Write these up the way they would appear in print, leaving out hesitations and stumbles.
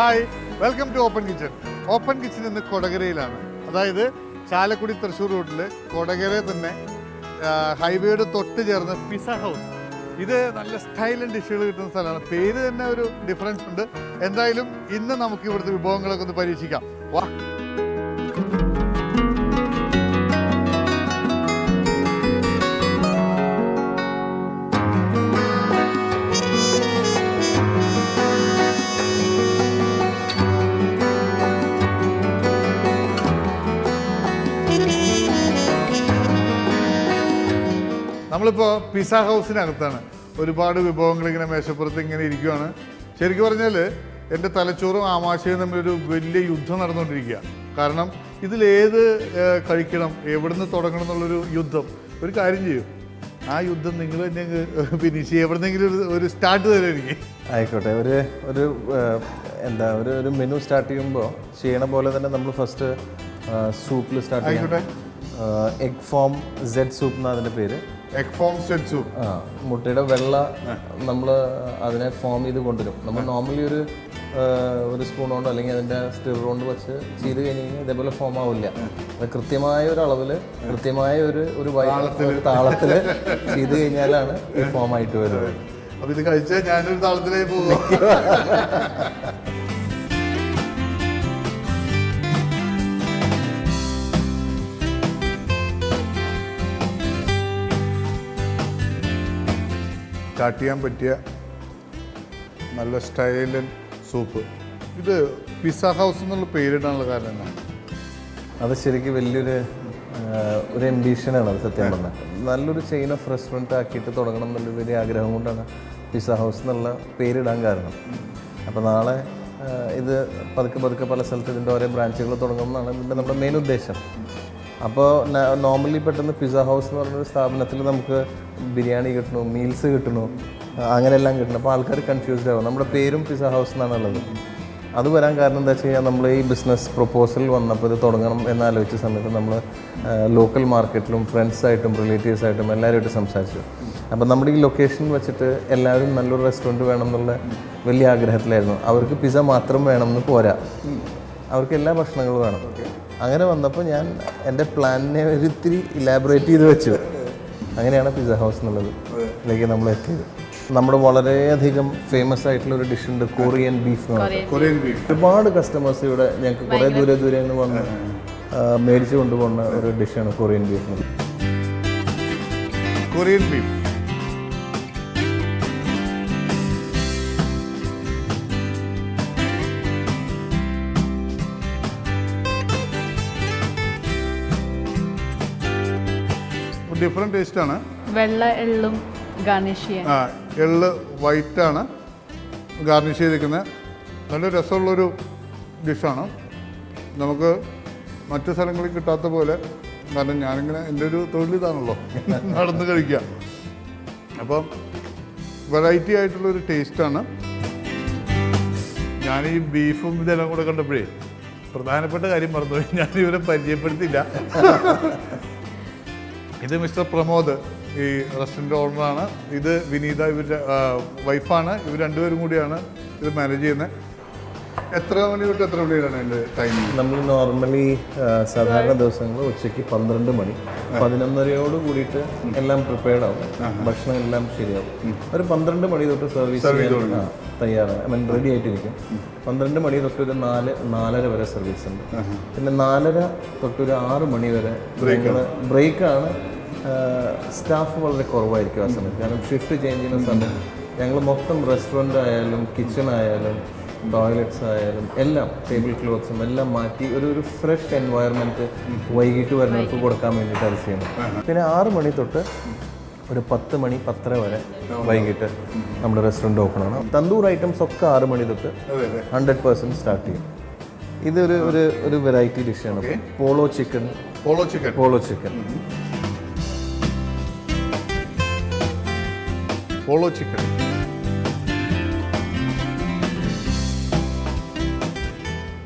Hi, welcome to open kitchen. Open kitchen ഇന്ന് കൊടകരയിലാണ്. അതായത് ചാലക്കുടി തൃശ്ശൂർ റൂട്ടിൽ കൊടകര തന്നെ ഹൈവേയുടെ തൊട്ട് ചേർന്ന് പിസ്സ ഹൗസ്. ഇത് നല്ല സ്റ്റൈലൻ ഡിഷുകൾ കിട്ടുന്ന സ്ഥലമാണ്. പേര് തന്നെ ഒരു ഡിഫറൻസ് ഉണ്ട്. എന്തായാലും ഇന്ന് നമുക്ക് ഇവിടുത്തെ വിഭവങ്ങളൊക്കെ ഒന്ന് പരീക്ഷിക്കാം. വാ. നമ്മളിപ്പോൾ പിസ്സ ഹൗസിനകത്താണ്. ഒരുപാട് വിഭവങ്ങൾ ഇങ്ങനെ മേശപ്പുറത്ത് ഇങ്ങനെ ഇരിക്കുകയാണ്. ശരിക്കും പറഞ്ഞാൽ എൻ്റെ തലച്ചോറും ആമാശയും തമ്മിലൊരു വലിയ യുദ്ധം നടന്നുകൊണ്ടിരിക്കുക. കാരണം ഇതിലേത് കഴിക്കണം, എവിടുന്ന് തുടങ്ങണം എന്നുള്ളൊരു യുദ്ധം. ഒരു കാര്യം ചെയ്യും, ആ യുദ്ധം നിങ്ങൾ തന്നെ ഫിനിഷ് ചെയ്യുക. എവിടുന്നെങ്കിലും ഒരു സ്റ്റാർട്ട് തരും എനിക്ക്. ആയിക്കോട്ടെ. ഒരു മെനു സ്റ്റാർട്ട് ചെയ്യുമ്പോൾ ചെയ്യണ പോലെ തന്നെ നമ്മൾ ഫസ്റ്റ് സൂപ്പിൽ സ്റ്റാർട്ട് ചെയ്യണം. എഗ് ഫോം സെഡ് സൂപ്പ് എന്നാണ് അതിൻ്റെ പേര്. Egg foamed soup. മുട്ടയുടെ വെള്ള നമ്മൾ അതിനെ ഫോം ചെയ്ത് കൊണ്ടുവരും. നമ്മൾ നോർമലി ഒരു സ്പൂൺ കൊണ്ടോ അല്ലെങ്കിൽ അതിൻ്റെ സ്റ്റിർ കൊണ്ട് വെച്ച് ചെയ്ത് കഴിഞ്ഞ് കഴിഞ്ഞാൽ ഇതേപോലെ ഫോം ആവില്ല. അത് കൃത്യമായ ഒരു അളവിൽ കൃത്യമായ ഒരു താളത്തിൽ ചെയ്ത് കഴിഞ്ഞാലാണ് ഈ ഫോം ആയിട്ട് വരുന്നത്. അപ്പോൾ ഇത് കഴിച്ചാൽ ഞാനൊരു താളത്തിലേക്ക് പോകും. സ്റ്റാർട്ട് ചെയ്യാൻ പറ്റിയ നല്ല സ്റ്റൈലൻ സൂപ്പ്. ഇത് പിസ്സ ഹൗസ് എന്നുള്ള പേരിടാനുള്ള കാരണം എന്താണ്? അത് ശരിക്കും വലിയൊരു എംബിഷനാണ് അത്. സത്യം പറഞ്ഞാൽ നല്ലൊരു ചെയിൻ ഓഫ് റെസ്റ്റോറൻറ്റ് ആക്കിയിട്ട് തുടങ്ങണം എന്നുള്ള വലിയ ആഗ്രഹം കൊണ്ടാണ് പിസ്സ ഹൗസ് എന്നുള്ള പേരിടാൻ കാരണം. അപ്പോൾ നാളെ ഇത് പതുക്കെ പല സ്ഥലത്ത് ഇതിൻ്റെ ഓരോ ബ്രാഞ്ചുകൾ തുടങ്ങുമെന്നാണ് ഇതിൻ്റെ നമ്മുടെ മെയിൻ ഉദ്ദേശം. അപ്പോൾ നോർമലി പെട്ടെന്ന് പിസ്സ ഹൗസ് എന്ന് പറഞ്ഞൊരു സ്ഥാപനത്തിൽ നമുക്ക് ബിരിയാണി കിട്ടണു, മീൽസ് കിട്ടണു, അങ്ങനെയെല്ലാം കിട്ടണം. അപ്പോൾ ആൾക്കാർ കൺഫ്യൂസ്ഡ് ആവും. നമ്മുടെ പേരും പിസ്സ ഹൗസ് എന്നാണുള്ളത്. അത് വരാൻ കാരണം എന്താ വെച്ച് കഴിഞ്ഞാൽ നമ്മൾ ഈ ബിസിനസ് പ്രൊപ്പോസൽ വന്നപ്പോൾ ഇത് തുടങ്ങണം എന്നാലോചിച്ച സമയത്ത് നമ്മൾ ലോക്കൽ മാർക്കറ്റിലും ഫ്രണ്ട്സായിട്ടും റിലേറ്റീവ്സായിട്ടും എല്ലാവരുമായിട്ട് സംസാരിച്ചു. അപ്പോൾ നമ്മുടെ ഈ ലൊക്കേഷൻ വെച്ചിട്ട് എല്ലാവരും നല്ലൊരു റെസ്റ്റോറൻറ്റ് വേണം എന്നുള്ള വലിയ ആഗ്രഹത്തിലായിരുന്നു. അവർക്ക് പിസ്സ മാത്രം വേണമെന്ന് പോരാ, അവർക്ക് എല്ലാ ഭക്ഷണങ്ങളും വേണം. അങ്ങനെ വന്നപ്പോൾ ഞാൻ എൻ്റെ പ്ലാനിനെ ഒരിത്തിരി ഇലാബറേറ്റ് ചെയ്ത് വെച്ചു. അങ്ങനെയാണ് പിസ്സ ഹൗസ് എന്നുള്ളത് ഇതിലേക്ക് നമ്മൾ എത്തിയത്. നമ്മുടെ വളരെയധികം ഫേമസ് ആയിട്ടുള്ള ഒരു ഡിഷ് ഉണ്ട്, കൊറിയൻ ബീഫ് എന്ന് പറയുന്നത്. ഒരുപാട് കസ്റ്റമേഴ്സ് ഇവിടെ ഞങ്ങൾക്ക് കുറേ ദൂരെ നിന്ന് വന്ന് മേടിച്ച് കൊണ്ടുപോകുന്ന ഒരു ഡിഷാണ് Korean beef. Korean beef different ടേസ്റ്റാണ്. വെള്ള എള്ളും ഗാർണിഷ് ചെയ്യാൻ. എള്ള് വൈറ്റാണ് ഗാർണിഷ് ചെയ്തിരിക്കുന്നത്. നല്ല രസമുള്ളൊരു ഡിഷാണ്. നമുക്ക് മറ്റു സ്ഥലങ്ങളിൽ കിട്ടാത്ത പോലെ, കാരണം ഞാനിങ്ങനെ എൻ്റെ ഒരു തൊഴിലിതാണല്ലോ നടന്ന് കഴിക്കുക. അപ്പം വെറൈറ്റി ആയിട്ടുള്ളൊരു ടേസ്റ്റാണ്. ഞാൻ ഈ ബീഫും ഇതെല്ലാം കൂടെ കണ്ടപ്പോഴേ പ്രധാനപ്പെട്ട കാര്യം മറന്നുപോയി, ഞാൻ ഇവരെ പരിചയപ്പെടുത്തില്ല. ഇത് മിസ്റ്റർ പ്രമോദ്, ഈ റെസ്റ്റോറൻറ്റ് ഓണറാണ്. ഇത് വിനീത, ഇവരുടെ വൈഫാണ്. ഇവർ രണ്ടുപേരും കൂടിയാണ് ഇത് മാനേജ് ചെയ്യുന്നത്. എത്ര മണി തൊട്ട് എത്ര മണിയാണ് എൻ്റെ ടൈമിംഗ്? നമ്മൾ നോർമലി സാധാരണ ദിവസങ്ങൾ ഉച്ചയ്ക്ക് 12 മണി 11:30 കൂടിയിട്ട് എല്ലാം പ്രിപ്പയർഡ് ആവും, ഭക്ഷണം എല്ലാം ശരിയാവും. ഒരു 12 മണി തൊട്ട് സർവീസ് തയ്യാറാണ്, റെഡി ആയിട്ടിരിക്കും. 12 മണി തൊട്ട് ഒരു 4-4:30 വരെ സർവീസ് ഉണ്ട്. പിന്നെ 4:30 തൊട്ടൊരു 6 മണി വരെ ബ്രേക്കാണ്. സ്റ്റാഫ് വളരെ കുറവായിരിക്കും ആ സമയത്ത്, കാരണം ഷിഫ്റ്റ് ചേഞ്ച് ചെയ്യുന്ന സമയത്ത് ഞങ്ങൾ മൊത്തം റെസ്റ്റോറൻ്റ് ആയാലും കിച്ചൺ ആയാലും ടോയ്ലറ്റ്സ് ആയാലും എല്ലാം ടേബിൾ ക്ലോത്ത്സും എല്ലാം മാറ്റി ഒരു ഫ്രഷ് എൻവയറമെൻറ്റ് വൈകിട്ട് വരുന്നവർക്ക് കൊടുക്കാൻ വേണ്ടിയിട്ട് അത് ചെയ്യണം. പിന്നെ 6 മണി തൊട്ട് ഒരു 10 മണി 10:30 വരെ വൈകിട്ട് നമ്മുടെ റെസ്റ്റോറൻറ്റ് ഓപ്പൺ ആണ്. തന്തൂർ ഐറ്റംസ് ഒക്കെ 6 മണി തൊട്ട് 100% സ്റ്റാർട്ട് ചെയ്യും. ഇതൊരു വെറൈറ്റി ഡിഷാണ്. പോളോ ചിക്കൻ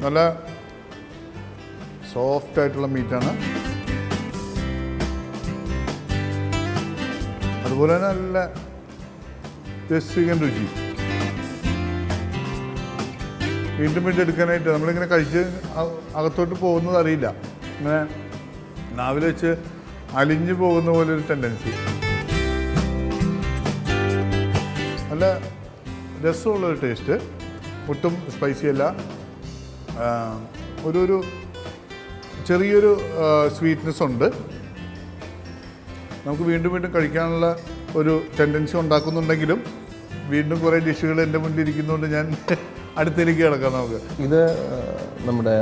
നല്ല സോഫ്റ്റ് ആയിട്ടുള്ള മീറ്റാണ്. അതുപോലെ തന്നെ നല്ല രസികൻ രുചി. വീണ്ടും വീണ്ടും എടുക്കാനായിട്ട് നമ്മളിങ്ങനെ കഴിച്ച് അകത്തോട്ട് പോകുന്നത് അറിയില്ല. ഇങ്ങനെ നാവിൽ വെച്ച് അലിഞ്ഞു പോകുന്ന പോലെ ഒരു ടെൻഡൻസി. നല്ല രസമുള്ളൊരു ടേസ്റ്റ്, ഒട്ടും സ്പൈസി അല്ല. ഒരു ചെറിയൊരു സ്വീറ്റ്നെസ് ഉണ്ട്. നമുക്ക് വീണ്ടും വീണ്ടും കഴിക്കാനുള്ള ഒരു ടെൻഡൻസി ഉണ്ടാക്കുന്നുണ്ടെങ്കിലും വീണ്ടും കുറേ ഡിഷുകൾ എൻ്റെ മുന്നിൽ ഇരിക്കുന്നതുകൊണ്ട് ഞാൻ അടുത്തേക്ക് കിടക്കാം. നമുക്ക് ഇത് നമ്മുടെ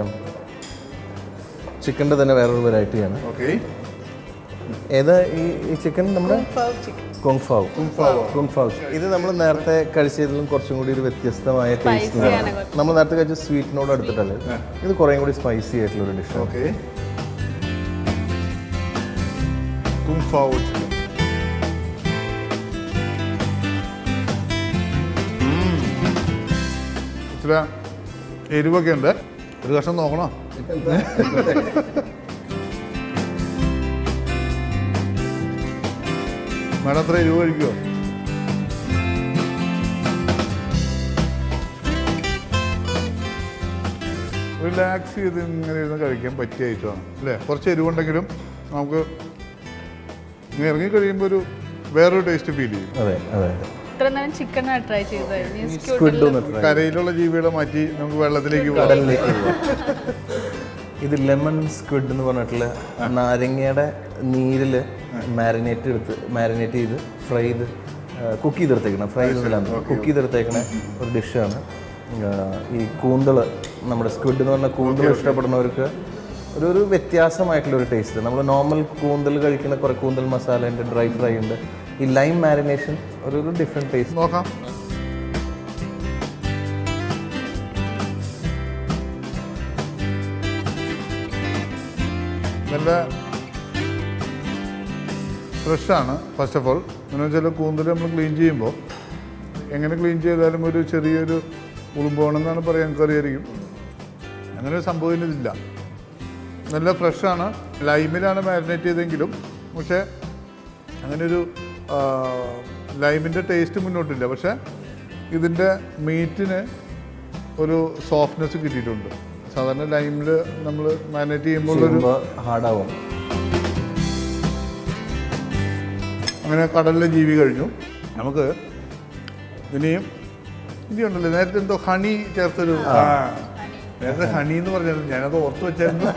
ചിക്കൻ്റെ തന്നെ വേറൊരു വെറൈറ്റിയാണ്. ഓക്കെ, ഏതാ ഈ ചിക്കൻ? നമ്മുടെ കുങ്ഫാവ്. ഇത് നമ്മൾ നേരത്തെ കഴിച്ചതിലും കുറച്ചും കൂടി ഒരു വ്യത്യസ്തമായ ടേസ്റ്റ്. നമ്മൾ നേരത്തെ കഴിച്ച സ്വീറ്റിനോട് അടുത്തിട്ടല്ലേ, ഇത് കുറേ കൂടി സ്പൈസി ആയിട്ടുള്ള ഒരു ഡിഷ്. Okay, കുങ്ഫാവ് chicken. ഇത്ര എരിവൊക്കെ ഉണ്ട്. ഒരു കഷ്ണം നോക്കണോ? മേഡം അത്ര എരിവ് കഴിക്കുമോ? റിലാക്സ് ചെയ്ത് ഇങ്ങനെ ഇരുന്ന് കഴിക്കാൻ പറ്റിയ ഐറ്റമാണ് അല്ലേ? കുറച്ച് എരിവുണ്ടെങ്കിലും നമുക്ക് ഇറങ്ങി കഴിയുമ്പോൾ ഒരു വേറൊരു ടേസ്റ്റ് ഫീൽ ചെയ്യും. അതെ അതെ. ഇത്ര നേരം ചിക്കൻ ട്രൈ ചെയ്തായിരുന്നു. കരയിലുള്ള ജീവികളെ മാറ്റി നമുക്ക് വെള്ളത്തിലേക്ക് പോകാം. കടലിലേക്ക് പോവാം. ഇത് ലെമൺ സ്ക്വിഡ് എന്ന് പറഞ്ഞിട്ടുള്ള നാരങ്ങയുടെ നീരിൽ മാരിനേറ്റ് ചെയ്ത് ഫ്രൈ ചെയ്ത് കുക്ക് ചെയ്തെടുത്തേക്കണം. കുക്ക് ചെയ്തെടുത്തേക്കണ ഒരു ഡിഷാണ്. ഈ കൂന്തൾ, നമ്മുടെ സ്ക്വിഡ് എന്ന് പറഞ്ഞ കൂന്തൾ ഇഷ്ടപ്പെടുന്നവർക്ക് ഒരു വ്യത്യാസമായിട്ടുള്ളൊരു ടേസ്റ്റ്. നമ്മൾ നോർമൽ കൂന്തൽ കഴിക്കുന്ന കുറേ കൂന്തൽ മസാല ഉണ്ട്, ഡ്രൈ ഫ്രൈ ഉണ്ട്. ഈ ലൈം മാരിനേഷൻ ഒരു ഡിഫറെൻറ്റ് ടേസ്റ്റ്. നോക്കാം. നല്ല ഫ്രഷാണ്. ഫസ്റ്റ് ഓഫ് ഓൾ എന്ന് വെച്ചാൽ കൂന്തൽ നമ്മൾ ക്ലീൻ ചെയ്യുമ്പോൾ എങ്ങനെ ക്ലീൻ ചെയ്താലും ഒരു ചെറിയൊരു ഉളുമ്പോണെന്നാണ് പറയാൻ എനിക്കറിയായിരിക്കും. അങ്ങനെ ഒരു സംഭവം ഇതില്ല. നല്ല ഫ്രഷാണ്. ലൈമിലാണ് മാരിനേറ്റ് ചെയ്തെങ്കിലും പക്ഷേ അങ്ങനെയൊരു ലൈമിൻ്റെ ടേസ്റ്റ് മുന്നോട്ടില്ല. പക്ഷേ ഇതിൻ്റെ മീറ്റിന് ഒരു സോഫ്റ്റ്നെസ് കിട്ടിയിട്ടുണ്ട്. സാധാരണ ലൈമിൽ നമ്മൾ മാരിനേറ്റ് ചെയ്യുമ്പോൾ ഹാർഡാവും. അങ്ങനെ കടലിലെ ജീവി കഴിഞ്ഞു. നമുക്ക് ഇനിയും ഉണ്ടല്ലോ, നേരത്തെ എന്തോ ഹണി ചേർത്തൊരു, നേരത്തെ ഹണി എന്ന് പറഞ്ഞാൽ ഞാനത് ഓർത്ത് വെച്ചായിരുന്നു.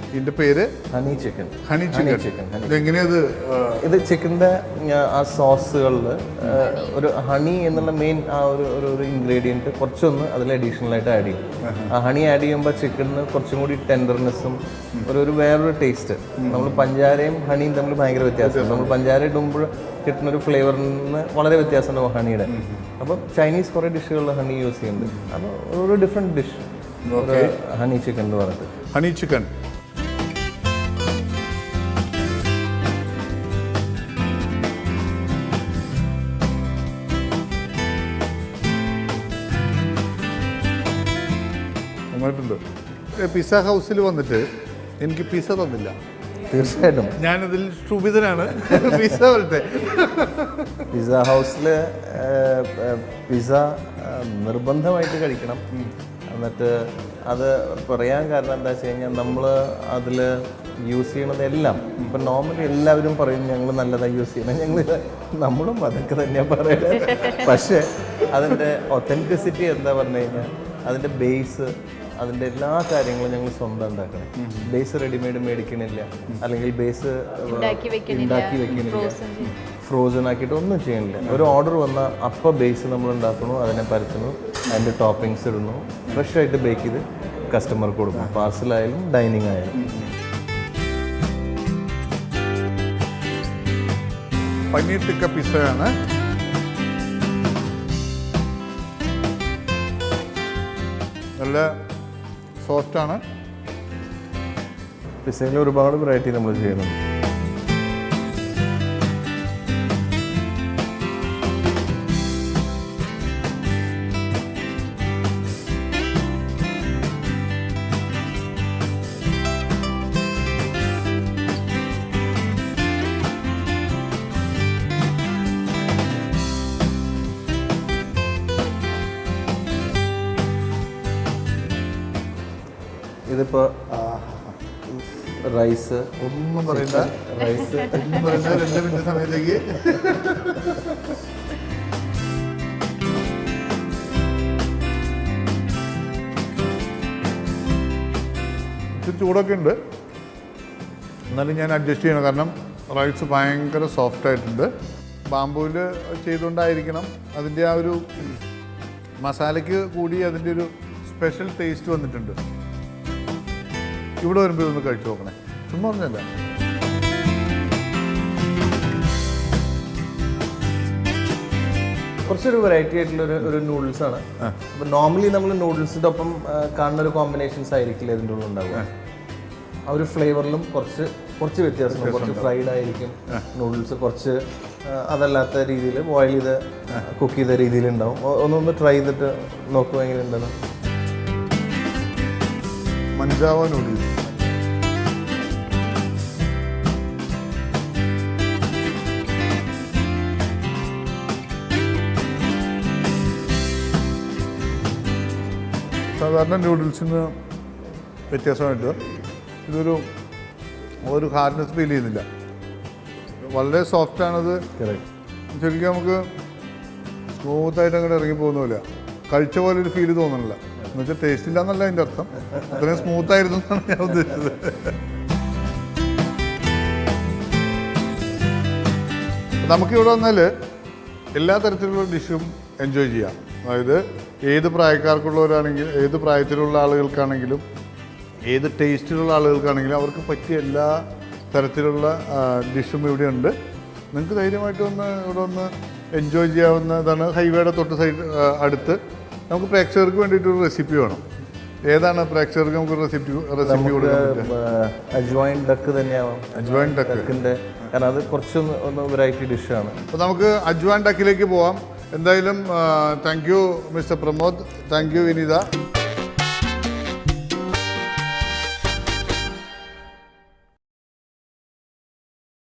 ഇതിൻ്റെ പേര് ഹണി ചിക്കൻ. ഇതെങ്ങനെയത്? ഇത് ചിക്കൻ്റെ ആ സോസുകളിൽ ഒരു ഹണി എന്നുള്ള മെയിൻ ആ ഒരു ഇൻഗ്രീഡിയൻറ്റ് കുറച്ചൊന്ന് അതിൽ അഡീഷണൽ ആയിട്ട് ആഡ് ചെയ്യും. ആ ഹണി ആഡ് ചെയ്യുമ്പോൾ ചിക്കനിന് കുറച്ചും കൂടി ടെൻഡർനെസ്സും ഒരു വേറൊരു ടേസ്റ്റ്. നമ്മൾ പഞ്ചാരയും ഹണിയും തമ്മിൽ ഭയങ്കര വ്യത്യാസമുണ്ട്. നമ്മൾ പഞ്ചാര ഇടുമ്പോൾ കിട്ടുന്നൊരു ഫ്ലേവറിൽ നിന്ന് വളരെ വ്യത്യാസമുണ്ടാവും ഹണിയുടെ. അപ്പം ചൈനീസ് കുറേ ഡിഷുകളിൽ ഹണി യൂസ് ചെയ്യുന്നുണ്ട്. അപ്പോൾ ഒരു ഡിഫറെൻറ്റ് ഡിഷ് ഹണി ചിക്കൻ എന്ന് പറഞ്ഞിട്ട്. ഹണി ചിക്കൻ നന്നായിട്ടുണ്ട്. പിസ്സ ഹൗസിൽ വന്നിട്ട് എനിക്ക് പിസ്സ തന്നില്ല. തീർച്ചയായിട്ടും ഞാനതിൽ ക്ഷുഭിതനാണ്. പിസ്സ വരട്ടെ. പിസ്സ ഹൗസിൽ പിസ്സ നിർബന്ധമായിട്ട് കഴിക്കണം. എന്നിട്ട് അത് പറയാൻ കാരണം എന്താ വെച്ച് കഴിഞ്ഞാൽ നമ്മൾ അതിൽ യൂസ് ചെയ്യണതെല്ലാം ഇപ്പം നോർമലി എല്ലാവരും പറയും ഞങ്ങൾ നല്ലതായി യൂസ് ചെയ്യണം, നമ്മളും അതൊക്കെ തന്നെയാണ് പറയുന്നത്. പക്ഷേ അതിൻ്റെ ഒത്തൻറ്റിസിറ്റി എന്താ പറഞ്ഞു കഴിഞ്ഞാൽ അതിൻ്റെ ബേസ്, അതിൻ്റെ എല്ലാ കാര്യങ്ങളും ഞങ്ങൾ സ്വന്തം ഉണ്ടാക്കണം. ബേസ് റെഡിമെയ്ഡ് മേടിക്കണില്ല, അല്ലെങ്കിൽ ബേസ് ഉണ്ടാക്കി വെക്കണില്ല, ഫ്രോസൺ ആക്കിയിട്ട് ഒന്നും ചെയ്യണില്ല. ഒരു ഓർഡർ വന്നാൽ അപ്പം ബേസ് നമ്മൾ ഉണ്ടാക്കണു, അതിനെ പരത്തുന്നു, അതിൻ്റെ ടോപ്പിങ്സ് ഇടുന്നു, ഫ്രഷ് ആയിട്ട് ബേക്ക് ചെയ്ത് കസ്റ്റമർക്ക് കൊടുക്കും. പാർസലായാലും ഡൈനിങ് ആയാലും. പനീർ ടിക്ക പിസ്സയാണ്. നല്ല സോഫ്റ്റാണ്. പിസ്സയിൽ ഒരുപാട് വെറൈറ്റി നമ്മൾ ചെയ്യുന്നുണ്ട്. ഇതിപ്പോൾ റൈസ് ഒന്നും പറയില്ല, റൈസ് ഒന്നും പറയുന്ന 2 മിനിറ്റ് സമയത്തേക്ക് ഇച്ചിരി ചൂടൊക്കെ ഉണ്ട്, എന്നാലും ഞാൻ അഡ്ജസ്റ്റ് ചെയ്യണം. കാരണം റൈസ് ഭയങ്കര സോഫ്റ്റ് ആയിട്ടുണ്ട്. ബാംബൂവിൽ ചെയ്തുകൊണ്ടായിരിക്കണം അതിൻ്റെ ആ ഒരു മസാലയ്ക്ക് കൂടി അതിൻ്റെ ഒരു സ്പെഷ്യൽ ടേസ്റ്റ് വന്നിട്ടുണ്ട്. ഇവിടെ വരുമ്പോൾ ഇതൊന്ന് കഴിച്ചു നോക്കണേ, ചുമ്മാ പറഞ്ഞല്ല. കുറച്ചൊരു വെറൈറ്റി ആയിട്ടുള്ള ഒരു നൂഡിൽസ് ആണ്. അപ്പോൾ നോർമലി നമ്മൾ നൂഡിൽസിൻ്റെ ഒപ്പം കാണുന്ന ഒരു കോമ്പിനേഷൻസ് ആയിരിക്കില്ല ഇതിൻ്റെ ഉള്ളിൽ ഉണ്ടാവുക. ആ ഒരു ഫ്ലേവറിലും കുറച്ച് വ്യത്യാസമുണ്ട്. കുറച്ച് ഫ്രൈഡ് ആയിരിക്കും നൂഡിൽസ്, കുറച്ച് അതല്ലാത്ത രീതിയിൽ ബോയിൽ ചെയ്ത് കുക്ക് ചെയ്ത രീതിയിലുണ്ടാവും. ഒന്നൊന്ന് ട്രൈ ചെയ്തിട്ട് നോക്കുക എങ്ങനെയുണ്ടെന്ന്. മഞ്ചാവ നൂഡിൽസ് സാധാരണ നൂഡിൽസിന് വ്യത്യാസമായിട്ട് ഒരു ഹാർഡ്നെസ് ഫീൽ ചെയ്യുന്നില്ല. വളരെ സോഫ്റ്റാണത്. ശരിക്കും നമുക്ക് സ്മൂത്തായിട്ട് അങ്ങോട്ട് ഇറങ്ങി പോകുന്നില്ല, കഴിച്ച പോലെ ഒരു ഫീല് തോന്നുന്നില്ല. എന്നുവെച്ചാൽ ടേസ്റ്റ് ഇല്ല എന്നല്ല അതിൻ്റെ അർത്ഥം, അത്രയും സ്മൂത്തായിരുന്നു എന്നാണ് ഞാൻ ഉദ്ദേശിച്ചത്. നമുക്കിവിടെ വന്നാൽ എല്ലാ തരത്തിലുള്ള ഡിഷും എൻജോയ് ചെയ്യാം. അതായത് ഏത് പ്രായക്കാർക്കുള്ളവരാണെങ്കിലും, ഏത് പ്രായത്തിലുള്ള ആളുകൾക്കാണെങ്കിലും, ഏത് ടേസ്റ്റിലുള്ള ആളുകൾക്കാണെങ്കിലും അവർക്ക് പറ്റിയ എല്ലാ തരത്തിലുള്ള ഡിഷും ഇവിടെ ഉണ്ട്. നിങ്ങൾക്ക് ധൈര്യമായിട്ട് ഇവിടെ ഒന്ന് എൻജോയ് ചെയ്യാവുന്നതാണ്. ഹൈവേയുടെ തൊട്ട് അടുത്ത്. നമുക്ക് പ്രേക്ഷകർക്ക് വേണ്ടിയിട്ടൊരു റെസിപ്പി വേണം. ഏതാണ് പ്രേക്ഷകർക്ക് നമുക്ക് റെസിപ്പി കൊടുക്കാൻ പറ്റുക? അജ്വൈൻ ഡക്ക് തന്നെയാവാം. അജ്വൈൻ ഡക്കിൻ്റെ, കാരണം അത് കുറച്ചൊന്ന് വെറൈറ്റി ഡിഷാണ്. അപ്പോൾ നമുക്ക് അജ്വാൻ ഡക്കിലേക്ക് പോവാം. എന്തായാലും thank you mister Pramod, thank you Vineetha.